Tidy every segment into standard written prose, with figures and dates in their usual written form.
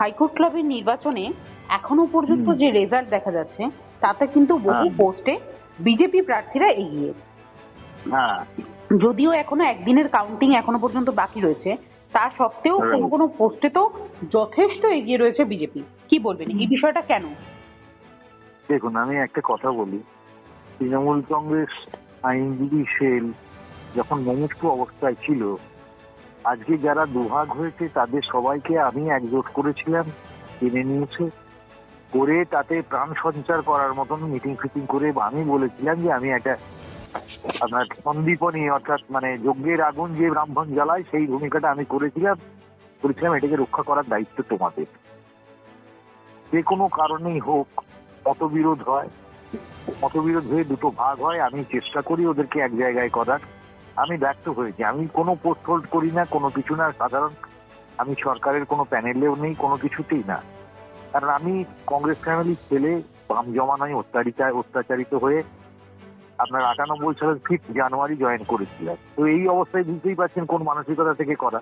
High court ক্লাবের নির্বাচনে এখনো পর্যন্ত যে রেজাল্ট দেখা যাচ্ছে তাতে কিন্তু বহু পোস্টে বিজেপি প্রার্থীরা এগিয়ে। যদিও এখনো একদিনের কাউন্টিং এখনো পর্যন্ত বাকি রয়েছে, তা সত্ত্বেও কোনো কোনো পোস্টে তো যথেষ্ট এগিয়ে রয়েছে বিজেপি। কি বলবেন এই বিষয়টা কেন? দেখুন, আমি একটা কথা বলি, তৃণমূল কংগ্রেস আইনজীবী সেল যখন মুমূর্ষ অবস্থায় ছিল, আজকে যারা দুভাগ হয়েছে তাদের সবাইকে আমি একজোট করেছিলাম, কিনে নিয়েছে করে তাতে প্রাণ সঞ্চার করার মতন মিটিং ফিটিং করে আমি বলেছিলাম যে আমি একটা আপনার সন্দীপনী, অর্থাৎ মানে যজ্ঞের আগুন যে ব্রাহ্মণ জ্বালায় সেই ভূমিকাটা আমি করেছিলাম এটাকে রক্ষা করার দায়িত্ব তোমাদের। যে কোনো কারণেই হোক মতবিরোধ হয়, মতবিরোধ হয়ে দুটো ভাগ হয়, আমি চেষ্টা করি ওদেরকে এক জায়গায় করার। আমি ব্যর্থ হয়েছি। আমি কোনো পোস্ট হোল্ড করি না, কোনো কিছু না, সাধারণ আমি সরকারের কোনো প্যানেলেও নেই, কোনো কিছুতেই না। কারণ আমি কংগ্রেস ফ্যামিলির ছেলে, বাম জমানায় অত্যাচারিত হয়ে আপনার 98 সালের 5 জানুয়ারি জয়েন করেছিলাম। তো এই অবস্থায় বুঝতেই পারছেন কোন মানসিকতা থেকে করা।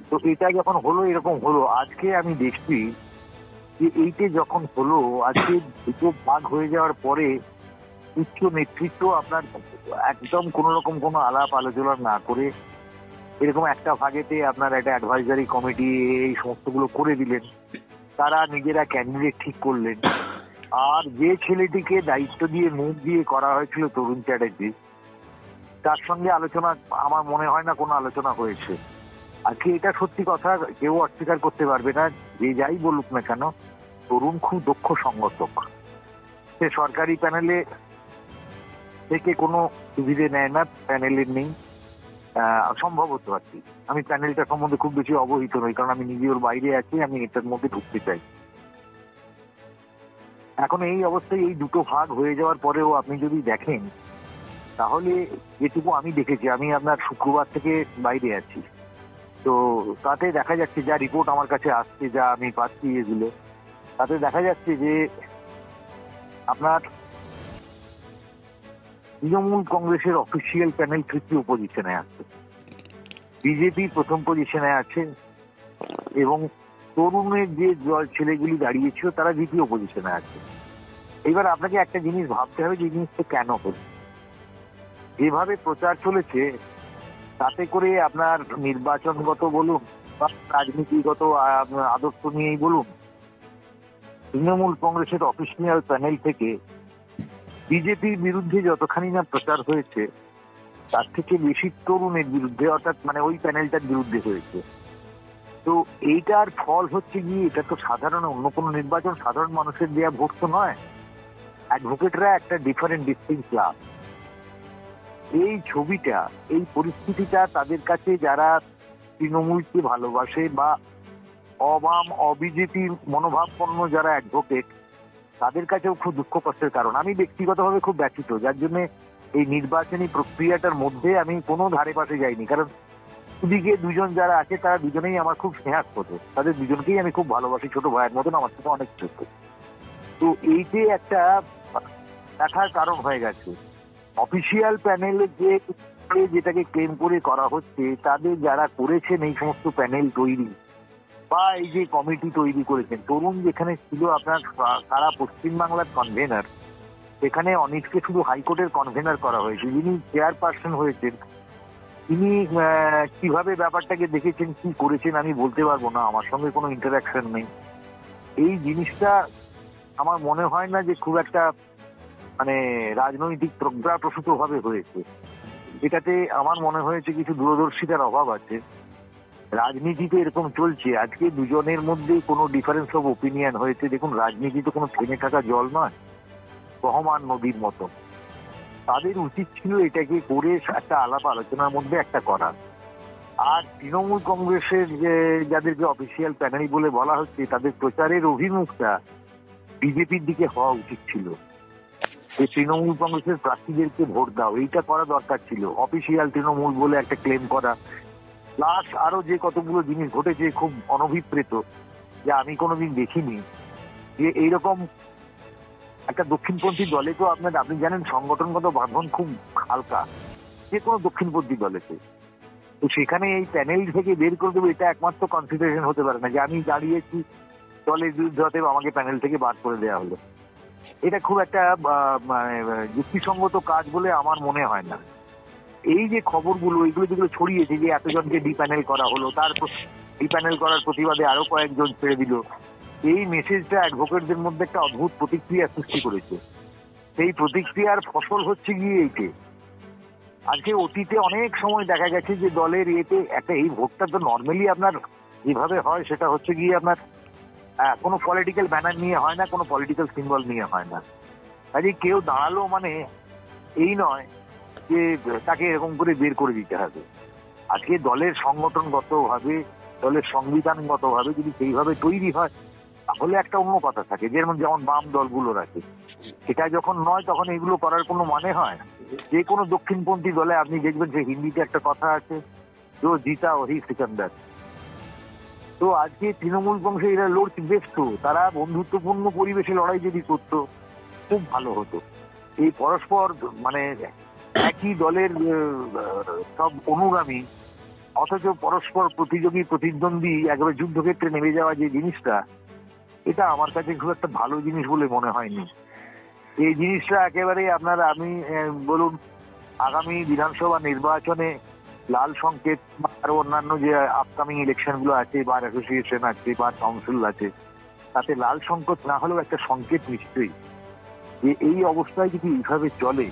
তো এটা যখন হলো, এরকম হলো, আজকে আমি দেখছি যে এইটা যখন হলো, আজকে দুটো ভাগ হয়ে যাওয়ার পরে উচ্চ নেতৃত্ব আপনার একদম কোন রকম কোনো আলাপ আলোচনা না করে এরকম একটা ভাগেতে আপনার একটা অ্যাডভাইজারি কমিটি এই সমস্তগুলো করে দিলেন। তারা নিজেরা ক্যান্ডিডেট ঠিক করলেন। আর যে ছেলেটিকে দায়িত্ব দিয়ে মুখ দিয়ে করা হয়েছিল, তরুণ চ্যাটার্জি, তার সঙ্গে আলোচনা আমার মনে হয় না কোনো আলোচনা হয়েছে। আজকে এটা সত্যি কথা, কেউ অস্বীকার করতে পারবে না, যে যাই বলুক না কেন, তরুণ খুব দক্ষ সংগঠক। সে সরকারি প্যানেলে থেকে কোনো সুবিধে নেয় না, প্যানেলের নেই সম্ভবত আর কি। আমি প্যানেলটা সম্বন্ধে খুব বেশি অবহিত নই, কারণ আমি নিজে ওর বাইরে আছি, আমি এটার মধ্যে ঢুকতে চাই। এখন এই অবস্থায় এই দুটো ভাগ হয়ে যাওয়ার পরেও আপনি যদি দেখেন, তাহলে যেটুকু আমি দেখেছি, আমি আপনার শুক্রবার থেকে বাইরে আছি, তো তাতে দেখা যাচ্ছে, যা রিপোর্ট আমার কাছে আসছে, যা আমি পাচ্ছি এগুলো, তাতে দেখা যাচ্ছে যে আপনার তৃণমূল কংগ্রেসের অফিসিয়াল প্যানেল তৃতীয় পজিশনে আছে, বিজেপি প্রথম পজিশনে আছে, এবং তরুণের যে ছেলেগুলি দাঁড়িয়েছিল তারা দ্বিতীয় পজিশনে আছে। এবার আপনাকে একটা জিনিস ভাবতে হবে, যে জিনিসটা কেন হলো। যেভাবে প্রচার চলেছে তাতে করে আপনার নির্বাচনগত বলুন বা রাজনীতিগত আদর্শ নিয়েই বলুন, তৃণমূল কংগ্রেসের অফিসিয়াল প্যানেল থেকে বিজেপির বিরুদ্ধে যতখানি না প্রচার হয়েছে, তার থেকে বেশি তরুণের বিরুদ্ধে, অর্থাৎ মানে ওই প্যানেলটার বিরুদ্ধে হয়েছে। তো এইটার ফল হচ্ছে কি, এটা তো সাধারণ অন্য কোনো নির্বাচন, সাধারণ মানুষের দেয়া ভোট তো নয়, অ্যাডভোকেটরা একটা ডিস্টিংক্ট ক্লাস। এই ছবিটা, এই পরিস্থিতিটা তাদের কাছে, যারা তৃণমূলকে ভালোবাসে বা অবাম অবিজেপির মনোভাবপন্ন যারা অ্যাডভোকেট, তাদের কাছেও খুব দুঃখ কষ্টের কারণ। আমি ব্যক্তিগতভাবে খুব ব্যথিত, যার জন্য এই নির্বাচনী প্রক্রিয়াটার মধ্যে আমি কোনো ধারে পাশে যাইনি। কারণ দুদিকে দুজন যারা আছে, তারা দুজনেই আমার খুব স্নেহাস্পদ, তাদের দুজনকেই আমি খুব ভালোবাসি, ছোট ভাইয়ের মতন, আমার থেকে অনেক ছোট। তো এই যে একটা দেখার কারণ হয়ে গেছে, অফিসিয়াল প্যানেলে যে যেটাকে ক্লেম করে করা হচ্ছে, তাদের যারা করেছেন এই সমস্ত প্যানেল তৈরি বা এই যে কমিটি তৈরি করেছেন, তরুণ যেখানে ছিল আপনার সারা পশ্চিমবাংলার কনভেনার, সেখানে অনেককে শুধু হাইকোর্টের কনভেনার করা হয়েছে। যিনি চেয়ারপারসন হয়েছেন, তিনি কিভাবে ব্যাপারটাকে দেখেছেন, কি করেছেন আমি বলতে পারবো না, আমার সঙ্গে কোনো ইন্টারাকশন নেই। এই জিনিসটা আমার মনে হয় না যে খুব একটা মানে রাজনৈতিক প্রজ্ঞাপ্রসূত ভাবে হয়েছে। এটাতে আমার মনে হয়েছে কিছু দূরদর্শিতার অভাব আছে। রাজনীতিতে এরকম চলছে, আজকে দুজনের মধ্যে কোনো ডিফারেন্স অফ ওপিনিয়ন হয়েছে। দেখুন, রাজনীতি তো কোনো থেমে থাকা জল নয়, বহমান নদীর মতো। তাদের উচিত ছিল এটাকে করে একটা আলাপ আলোচনার মধ্যে একটা করা। আর তৃণমূল কংগ্রেসের যে যাদেরকে অফিসিয়াল প্যানেল বলে বলা হচ্ছে, তাদের প্রচারের অভিমুখটা বিজেপির দিকে হওয়া উচিত ছিল। যে তৃণমূল কংগ্রেসের প্রার্থীদেরকে ভোট দাও, এইটা করা দরকার ছিল। অফিসিয়াল তৃণমূল বলে একটা ক্লেম করা, প্লাস আরো যে কতগুলো জিনিস ঘটেছে খুব অনভিপ্রেত, যে আমি কোনোদিন দেখিনি, যে এইরকম একটা দক্ষিণপন্থী দলে তো আপনি জানেন সংগঠনগত বাঁধন খুব হালকা যে কোনো দক্ষিণপন্থী দলেতে। তো সেখানে এই প্যানেল থেকে বের করে দেবো, এটা একমাত্র কনসিডারেশন হতে পারে না। যে আমি দাঁড়িয়েছি দলের বিরুদ্ধে অতএব আমাকে প্যানেল থেকে বার করে দেওয়া হলো। এটা খুব একটা মানে যুক্তিসঙ্গত কাজ বলে আমার মনে হয় না। এই যে খবরগুলো এগুলো যেগুলো ছড়িয়েছে যে এতজনকে ডিপ্যানেল করা হলো, তারপর ডিপ্যানেল করার প্রতিবাদে আরো কয়েকজন ছেড়ে দিল, এই মেসেজটা অ্যাডভোকেটদের মধ্যে একটা অদ্ভুত প্রতিক্রিয়া সৃষ্টি করেছে। সেই প্রতিক্রিয়ার ফসল হচ্ছে গিয়ে এইকে। আজকে অতীতে অনেক সময় দেখা গেছে যে দলের ইয়েতে একটা, এই ভোটটা তো নর্মালি আপনার যেভাবে হয় সেটা হচ্ছে গিয়ে আপনার কোনো পলিটিক্যাল ব্যানার নিয়ে হয় না, কোনো পলিটিক্যাল সিম্বল নিয়ে হয় না। কাজে কেউ দাঁড়ালো মানে এই নয় যে তাকে এরকম করে বের করে দিতে হবে। আজকে দলের সংগঠনগতভাবে, দলের সংবিধানগতভাবে যদি সেইভাবে তৈরি হয় তাহলে একটা অন্য কথা থাকে, যেমন বাম দলগুলোর আছে। সেটা যখন নয় তখন এগুলো করার কোনো মানে হয়? যে কোনো দক্ষিণপন্থী দলে আপনি দেখবেন যে হিন্দিতে একটা কথা আছে, যে জিতা ওহি সিকান্দার। তো আজকে তৃণমূল বংশে এরা লড়ছে বেশ, তো তারা বন্ধুত্বপূর্ণ পরিবেশে লড়াই যদি করতো খুব ভালো হতো। এই পরস্পর মানে একই দলের সব অনুগামী অথচ পরস্পর প্রতিযোগী প্রতিদ্বন্দ্বী একেবারে যুদ্ধক্ষেত্রে নেমে যাওয়া যে জিনিসটা, এটা আমার কাছে খুব একটা ভালো জিনিস বলে মনে হয়নি। এই জিনিসটা একেবারে আপনার আমি বলুন আগামী বিধানসভা নির্বাচনে লাল সংকেত আর অন্যান্য যে আপকামিং ইলেকশন গুলো আছে, বার অ্যাসোসিয়েশন আছে, বার কাউন্সিল আছে, তাতে লাল সংকেত না হলেও একটা সংকেত নিশ্চয়ই যে এই অবস্থায় যদি এইভাবে চলে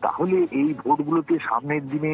তাহলে এই ভোটগুলোতে সামনের দিনে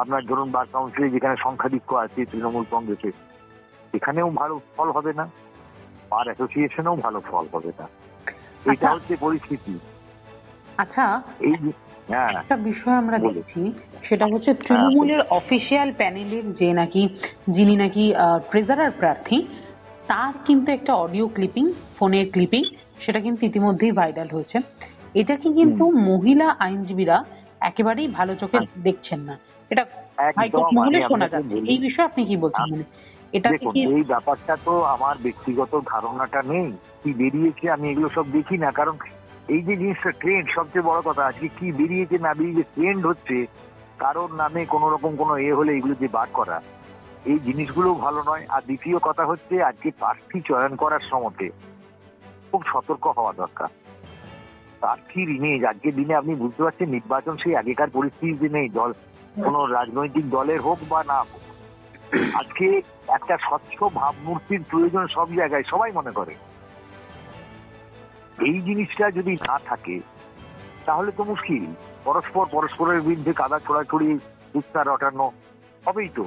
আপনার ধরুন বার কাউন্সিলে যেখানে সংখ্যাধিক্য আছে তৃণমূল কংগ্রেসের, সেখানেও ভালো ফল হবে না, বার অ্যাসোসিয়েশনেও ভালো ফল হবে না। এটা হচ্ছে পরিস্থিতি। আচ্ছা, এই একটা বিষয় আমরা দেখছি, সেটা হচ্ছে তৃণমূলের অফিসিয়াল প্যানেলের যে নাকি যিনি নাকি ট্রেজারার প্রার্থী, তার কিন্তু একটা অডিও ক্লিপিং, ফোনের ক্লিপিং, সেটা কিন্তু ইতিমধ্যেই ভাইরাল হয়েছে। এটাকে কিন্তু মহিলা আইনজীবীরা একেবারেই ভালো চোখে দেখছেন না। এটা হাইকোর্ট মহলে শোনা যাচ্ছে। এই বিষয়ে আপনি কি বলছেন? মানে এটা দেখুন, এই ব্যাপারটা তো আমার ব্যক্তিগত ধারণাটা নেই, কি বেরিয়েছে আমি এগুলো সব দেখি না, কারণ এই যে জিনিসটা ট্রেন্ড, সবচেয়ে বড় কথা আজকে কি বেরিয়েছে না বেরিয়েছে ট্রেন্ড হচ্ছে, কারোর নামে কোন রকম কোনো হলে এগুলো যে বার করা, এই জিনিসগুলো ভালো নয়। আর দ্বিতীয় কথা হচ্ছে আজকে প্রার্থী চয়ন করার সময় খুব সতর্ক হওয়া দরকার। প্রার্থীর ইমেজ আজকের দিনে আপনি বুঝতে পারছেন, নির্বাচন সেই আগেকার পরিস্থিতি নেই, দল কোন রাজনৈতিক দলের হোক বা না হোক, আজকে একটা স্বচ্ছ ভাবমূর্তির প্রয়োজন সব জায়গায়, সবাই মনে করে। এই জিনিসটা যদি না থাকে তাহলে তো মুশকিল, পরস্পরের বিরুদ্ধে কাদা ছোড়াছড়ি, উত্তার রটানো হবেই তো।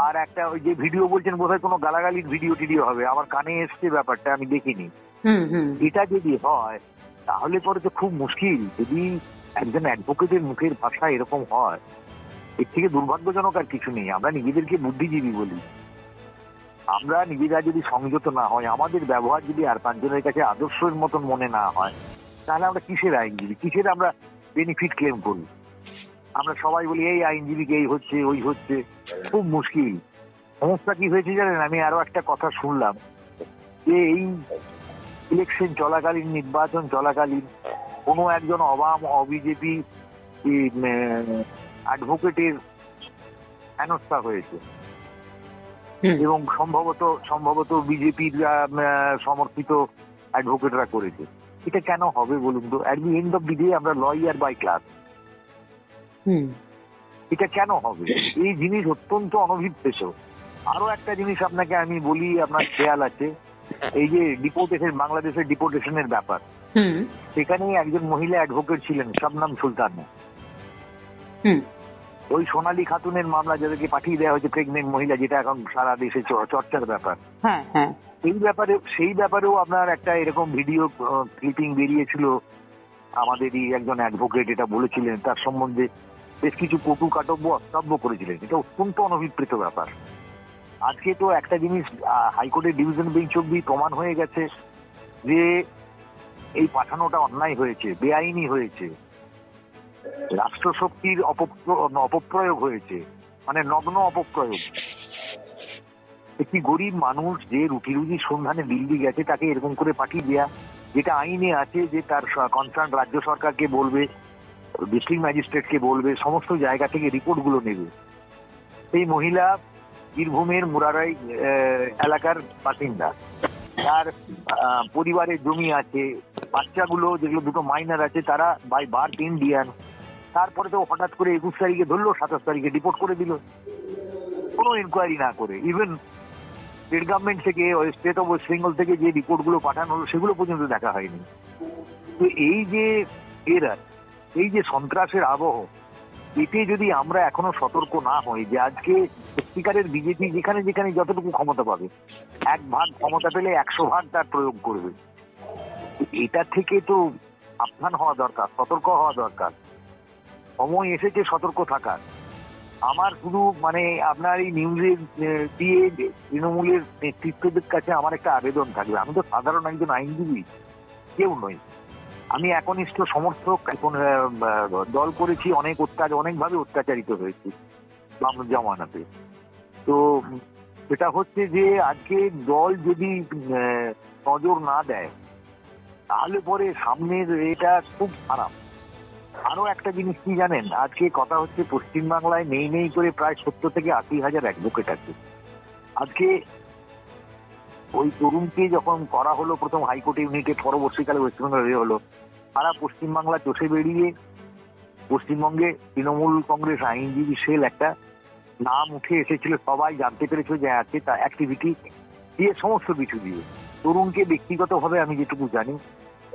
আর একটা ওই যে ভিডিও বলছেন বোধহয় কোনো গালাগালির ভিডিও টিডিও হবে, আমার কানে এসছে ব্যাপারটা, আমি দেখিনি। এটা যদি হয় তাহলে পরে তো খুব মুশকিল। যদি একজন অ্যাডভোকেটের মুখের ভাষা এরকম হয়, এর থেকে দুর্ভাগ্যজনক আর কিছু নেই। আমরা নিজেদেরকে বুদ্ধিজীবী বলি, আমরা নিজেরা যদি সংযত না হয়, আমাদের ব্যবহার যদি আর পাঁচজনের কাছে আদর্শের মতন মনে না হয়, তাহলে আমরা কিসের আইনজীবী, কিসের আমরা বেনিফিট ক্লেম করি? আমরা সবাই বলি এই আইনজীবীকে এই হচ্ছে ওই হচ্ছে, খুব মুশকিল। সমস্যা কি হয়েছে জানেন? আমি আরো একটা কথা শুনলাম যে এই ইলেকশন চলাকালীন, নির্বাচন চলাকালীন কোনো একজন অবাম অবিজেপি অ্যাডভোকেটের হেনস্থা হয়েছে এবং সম্ভবত বিজেপির সমর্থিত অ্যাডভোকেটরা করেছে। এটা কেন হবে বলুন তো? At the end of the day আমরা লয়ার বাই ক্লাস। এটা কেন হবে? এই জিনিস অত্যন্ত অনভিপ্রেত। আরো একটা জিনিস আপনাকে আমি বলি, আপনার খেয়াল আছে এই যে ডিপোর্টেশন, বাংলাদেশের ডিপোর্টেশনের ব্যাপার, সেখানে একজন মহিলা অ্যাডভোকেট ছিলেন শবনম সুলতান। ওই সোনালী খাতুনের মামলা, যাদেরকে পাঠিয়ে দেওয়া হয়েছে, প্রেগনেন্ট মহিলা, যেটা এখন সারা দেশে চর্চার ব্যাপার, সেই ব্যাপারেও আপনার একটা এরকম ভিডিও ক্লিপিং বেরিয়েছিল। আমাদেরই একজন অ্যাডভোকেট এটা বলেছিলেন, তার সম্বন্ধে বেশ কিছু কটু কাটব্য অস্তব্য করেছিলেন। এটা অত্যন্ত অনভিপ্রেত ব্যাপার। আজকে তো একটা জিনিস হাইকোর্টের ডিভিশন বেঞ্চ অব্দি প্রমাণ হয়ে গেছে যে এই পাঠানোটা অন্যায় হয়েছে, বেআইনি হয়েছে, রাষ্ট্রশক্তির অপপ্রয়োগ হয়েছে, মানে নগ্ন অপপ্রয়োগ। একটি গরিব মানুষ যে রুটি রুজির সন্ধানে দিল্লি গেছে, তাকে এরকম করে পাঠিয়ে দেয়া, যেটা আইনে আছে যে তার কনসার্ন রাজ্য সরকারকে বলবে, ডিস্ট্রিক্ট ম্যাজিস্ট্রেটকে বলবে, সমস্ত জায়গা থেকে রিপোর্ট গুলো নেবে। এই মহিলা বীরভূমের মুরারাই এলাকার বাসিন্দা, তার পরিবারের জমি আছে, বাচ্চাগুলো যেগুলো দুটো মাইনার আছে তারা বাই বার্থ ইন্ডিয়ান, তারপরে তো হঠাৎ করে 21 তারিখে ধরলো, 27 তারিখে ডিপোর্ট করে দিল কোনো ইনকোয়ারি না করে। ইভেন স্টেট গভর্নমেন্ট থেকে, স্টেট অফ ওয়েস্ট বেঙ্গল থেকে যে রিপোর্টগুলো পাঠানো হলো সেগুলো পর্যন্ত দেখা হয়নি। তো এই যে এই যে সন্ত্রাসের আবহ, এতে যদি আমরা এখনো সতর্ক না হই যে আজকে সত্যিকারের বিজেপি যেখানে যেখানে যতটুকু ক্ষমতা পাবে, 1 ভাগ ক্ষমতা পেলে 100 ভাগ তার প্রয়োগ করবে, এটা থেকে তো সাবধান হওয়া দরকার, সতর্ক হওয়া দরকার। সময় এসেছে সতর্ক থাকার। আমার শুধু মানে আপনার এই নিউজে দিয়ে তৃণমূলের নেতৃত্বদের কাছে আমার একটা আবেদন থাকবে। আমি তো সাধারণ একজন আইনজীবী, কেউ নই। আমি একনিষ্ঠ সমর্থক, এখন দল করেছি, অনেকভাবে অত্যাচারিত হয়েছি বাম জামানাতে। তো সেটা হচ্ছে যে আজকে দল যদি নজর না দেয় তাহলে পরে সামনের এটা খুব খারাপ। আরো একটা জিনিস কি জানেন, আজকে কথা হচ্ছে পশ্চিমবাংলায় নেই করে প্রায় 70 থেকে 80 হাজার অ্যাডভোকেট আছে। আজকে ওই তরুণকে যখন করা হলো প্রথম হাইকোর্ট ইউনিটে, পরবর্তীকালে ওয়েস্টবেঙ্গল হলো, সারা পশ্চিমবাংলা চষে বেরিয়ে পশ্চিমবঙ্গে তৃণমূল কংগ্রেস আইনজীবী সেল একটা নাম উঠে এসেছিল, সবাই জানতে পেরেছিল যে আছে তার অ্যাক্টিভিটি দিয়ে, সমস্ত কিছু দিয়ে। তরুণকে ব্যক্তিগতভাবে আমি যেটুকু জানি,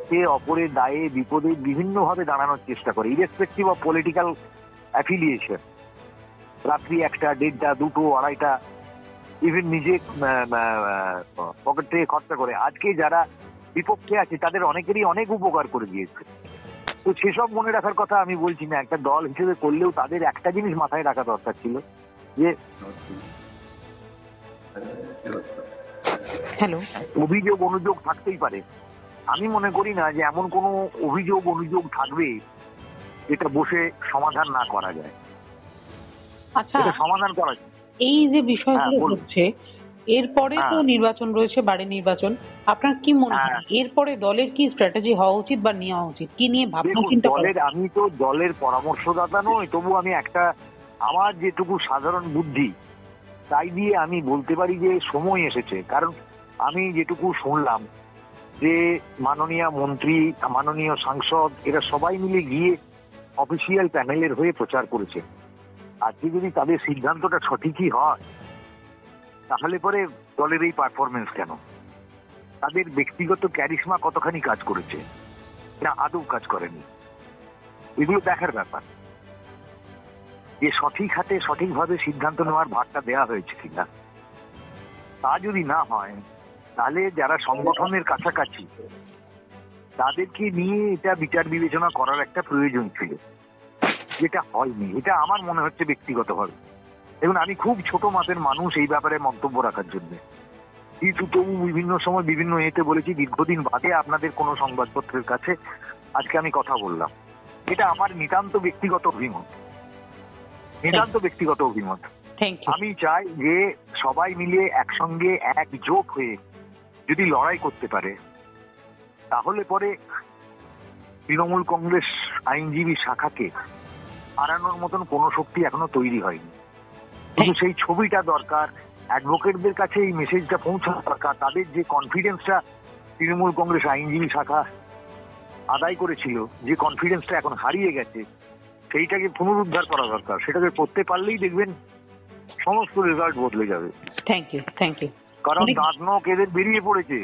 সে অপরের দায়ে বিপদে বিভিন্নভাবে দাঁড়ানোর চেষ্টা করে, ইরেসপেক্টিভ অফ পলিটিক্যাল অ্যাফিলিয়েশন। রাত্রি 1টা, 1:30, 2টো, 2:30 ইভেন নিজে পকেট থেকে খরচা করে আজকে যারা বিপক্ষে আছে তাদের অনেকেরই অনেক উপকার করে দিয়েছে। তো সেসব মনে রাখার কথা আমি বলছি না, একটা দল হিসেবে করলেও তাদের একটা জিনিস মাথায় রাখা দরকার ছিল যে অভিযোগ অনুযোগ থাকতেই পারে। আমি মনে করি না যে এমন কোনো অভিযোগ অনুযোগ থাকবে এটা বসে সমাধান না করা যায়। আচ্ছা, এটা সমাধান করা যায়। এই যে বিষয়গুলো হচ্ছে, এরপরে তো নির্বাচন রয়েছে, বাড়ি নির্বাচন, আপনার কি মনে হয় এরপরে দলের কি স্ট্র্যাটেজি হওয়া উচিত বা নেওয়া উচিত, কি নিয়ে ভাবনা চিন্তা করেন? আমি তো দলের পরামর্শদাতা নই, তবু আমি একটা আমার যেটুকু সাধারণ বুদ্ধি তাই দিয়ে আমি বলতে পারি যে সময় এসেছে। কারণ আমি যেটুকু শুনলাম যে মাননীয় মন্ত্রী, মাননীয় সাংসদ এরা সবাই মিলে গিয়ে অফিসিয়াল প্যানেলের হয়ে প্রচার করেছে। আজকে যদি তাদের সিদ্ধান্তটা সঠিকই হয় তাহলে পরে দলের এই পারফরমেন্স কেন? তাদের ব্যক্তিগত ক্যারিশমা কতখানি কাজ করেছে না আদৌ কাজ করেনি, এগুলো দেখার ব্যাপার। যে সঠিক হাতে সঠিকভাবে সিদ্ধান্ত নেওয়ার ভাগটা দেওয়া হয়েছে কিনা, তা যদি না হয় তাহলে যারা সংগঠনের কাছাকাছি তাদেরকে নিয়ে এটা বিচার বিবেচনা করার একটা প্রয়োজন ছিল, যেটা হয়নি। এটা আমার মনে হচ্ছে ব্যক্তিগতভাবে। দেখুন, আমি খুব ছোট মাপের মানুষ এই ব্যাপারে মন্তব্য রাখার জন্য, কিন্তু তবু বিভিন্ন সময় বিভিন্ন এতে বলেছি, দীর্ঘদিন বাদে আপনাদের কোনো সংবাদপত্রের কাছে আজকে আমি কথা বললাম। এটা আমার নিতান্ত ব্যক্তিগত অভিমত, নিতান্ত ব্যক্তিগত অভিমত। আমি চাই যে সবাই মিলে একসঙ্গে একজোট হয়ে যদি লড়াই করতে পারে তাহলে পরে তৃণমূল কংগ্রেস আইনজীবী শাখাকে হারানোর মতন কোনো শক্তি এখনো তৈরি হয়নি। কিন্তু সেই ছবিটা দরকার, অ্যাডভোকেটদের কাছে এই মেসেজটা পৌঁছানো দরকার। তাদের যে কনফিডেন্সটা তৃণমূল কংগ্রেস আইনজীবী শাখা আদায় করেছিল, যে কনফিডেন্সটা এখন হারিয়ে গেছে, সেইটাকে পুনরুদ্ধার করা দরকার। সেটাকে করতে পারলেই দেখবেন সমস্ত রেজাল্ট বদলে যাবে। Thank you. কারণ দাঁতনক এদের বেরিয়ে পড়েছে,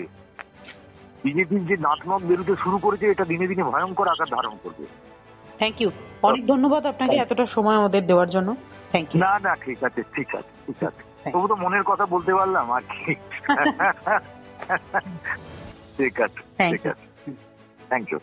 বিজেপির যে দাঁতনক বেরোতে শুরু করেছে এটা দিনে দিনে ভয়ঙ্কর আকার ধারণ করবে। থ্যাংক ইউ, অনেক ধন্যবাদ আপনাকে এতটা সময় আমাদের দেওয়ার জন্য। Thank you. না ঠিক আছে। তবু তো মনের কথা বলতে পারলাম আর কি। ঠিক আছে। Thank you.